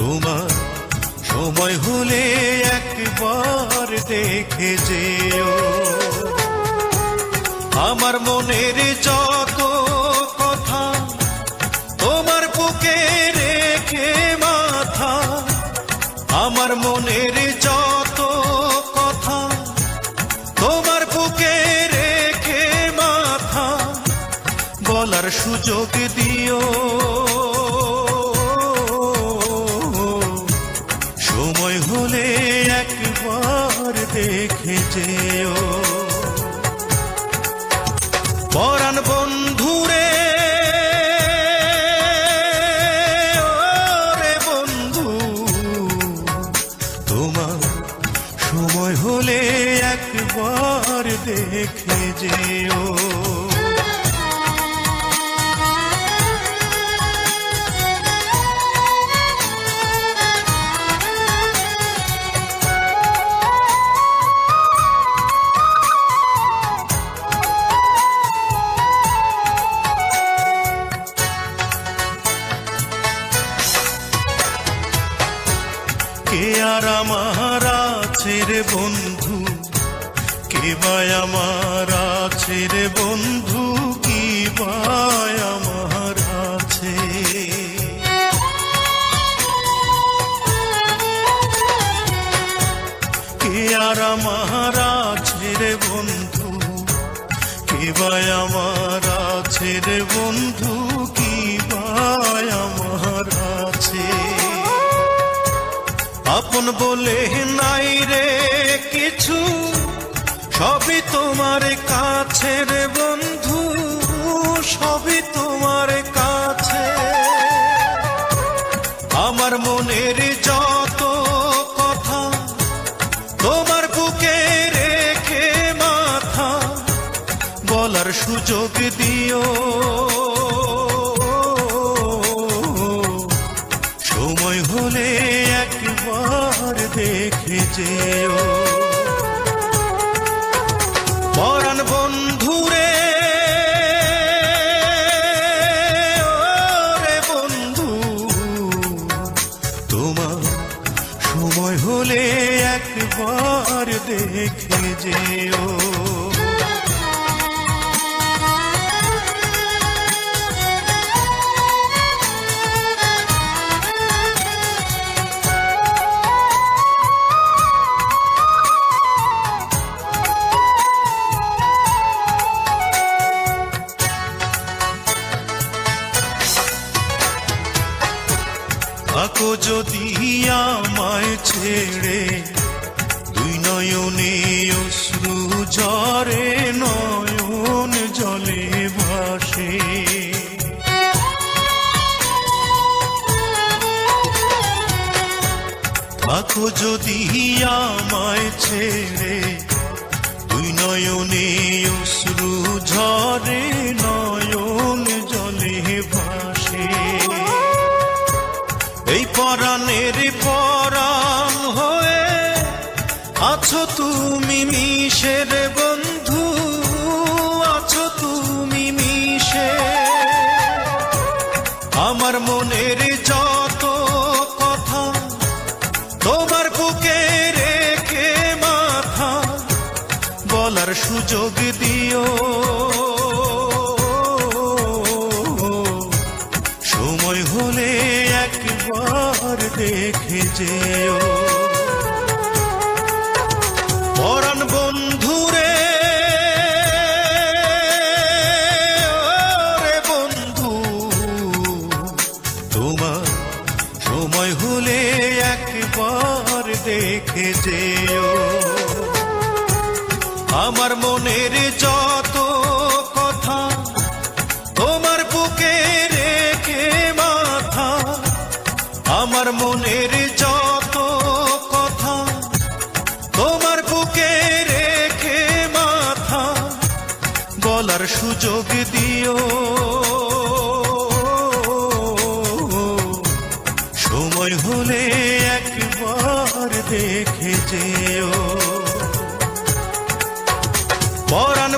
তোমার সময় হলে একবার দেখে যেও। আমার মনের যত কথা তোমার বুকে রেখে মাথা, আমার মনের যত কথা তোমার বুকে রেখে মাথা, বলার সুযোগ দিও। সময় হলে একবার দেখে যেও। পরাণ বন্ধুরে, ওরে বন্ধু, তোমার সময় হলে একবার দেখে যেও। কে আর আমার আছে রে বন্ধু, কে বাই আমার আছে রে বন্ধু, কি বাই আমার আছে। কে আর আমার আছে রে বন্ধু, কে বাই আমার আছে রে বন্ধু, কি বাই আমার আছে। আপন বলে নাই রে কিছু, সবই তোমার কাছে রে বন্ধু, সবই তোমার কাছে। আমার মনের যত কথা তোমার বুকে রেখে মাথা, বলার সুযোগ দিও। সময় হলে একবার দেখে যেও। পরাণ বন্ধুরে, ওরে বন্ধু, তোমার সময় হলে একবার দেখে যেও। থাকো যদি আমায় ছেড়ে, দুই নয়নে অশ্রু ঝরে, নয়ন জলে ভাসে। থাকো যদি আমায় ছেড়ে, দুই নয়নে অশ্রু ঝরে, নয়ন জলে ভাসে। এই পরাণের পরাণ হয়ে আছো তুমি মিশে রে বন্ধু, আছো তুমি মিশে। আমার মনের যত কথা তোমার বুকে রেখে মাথা, বলার সুযোগ দিও। সময় হলে একবার দেখে যেও। পরাণ বন্ধুরে, ওরে বন্ধু, তোমার সময় হলে একবার দেখে যেও। আমার মনের যত কথা তোমার বুকে রেখে মাথা, আমার মনের যত কথা তোমার বুকে রেখে মাথা, বলার সুযোগ দিও। সময় হলে একবার দেখে যেও। পরাণ